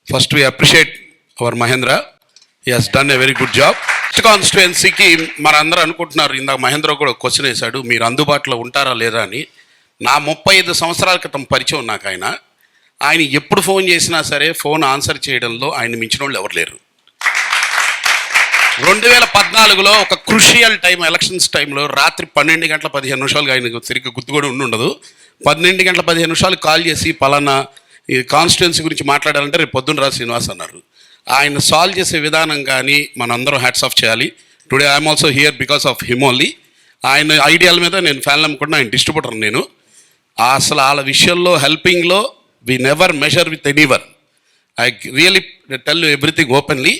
First, we appreciate our Mahendra. He has done a very good job. కాన్స్టిట్యుయెన్సీకి మనందరూ అనుకుంటున్నారు, ఇందాక మహేంద్ర కూడా క్వశ్చన్ వేశాడు, మీరు అందుబాటులో ఉంటారా లేదా అని. నా 35 సంవత్సరాల క్రితం పరిచయం నాకు ఆయన ఎప్పుడు ఫోన్ చేసినా సరే ఫోన్ ఆన్సర్ చేయడంలో ఆయన మించిన వాళ్ళు ఎవరు లేరు. 2014లో ఒక క్రూషియల్ టైం, ఎలక్షన్స్ టైంలో రాత్రి 12 గంటల 15 నిమిషాలు ఆయన తిరిగి గుర్తు కూడా ఉండదు. 12 గంటల 15 నిమిషాలు కాల్ చేసి పలానా ఈ కాన్స్టిట్యుయెన్సీ గురించి మాట్లాడాలంటే రేపు పొద్దున్న రా శ్రీనివాస్ అన్నారు. ఆయన సాల్వ్ చేసే విధానం కానీ మనందరం హ్యాట్స్ ఆఫ్ చేయాలి. Today I'm also here because of him only. ఆయన ఐడియాల మీద నేను ఫ్యాన్ నమ్ముకుంటున్నా, ఆయన డిస్ట్రిబ్యూటర్ నేను. అసలు వాళ్ళ విషయంలో హెల్పింగ్లో we never measure with anyone. I really tell you everything openly.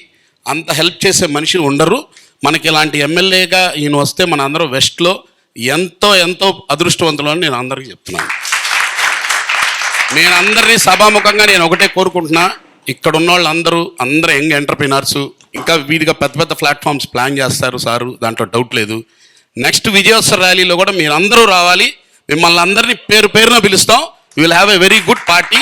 అంత హెల్ప్ చేసే మనిషి ఉండరు. మనకి ఇలాంటి ఎమ్మెల్యేగా ఈయన వస్తే మన అందరూ వెస్ట్లో ఎంతో ఎంతో అదృష్టవంతులు అని నేను అందరికీ చెప్తున్నాను. నేను అందరినీ సభాముఖంగా నేను ఒకటే కోరుకుంటున్నా, ఇక్కడ ఉన్న వాళ్ళు అందరూ యంగ్ ఎంటర్ప్రినర్స్, ఇంకా వీధిగా పెద్ద పెద్ద ప్లాట్ఫామ్స్ ప్లాన్ చేస్తారు సారు, దాంట్లో డౌట్ లేదు. నెక్స్ట్ విజయోత్సవ ర్యాలీలో కూడా మీరు అందరూ రావాలి. మిమ్మల్ని అందరినీ పేరు పేరున పిలుస్తాం. You will have a very good party.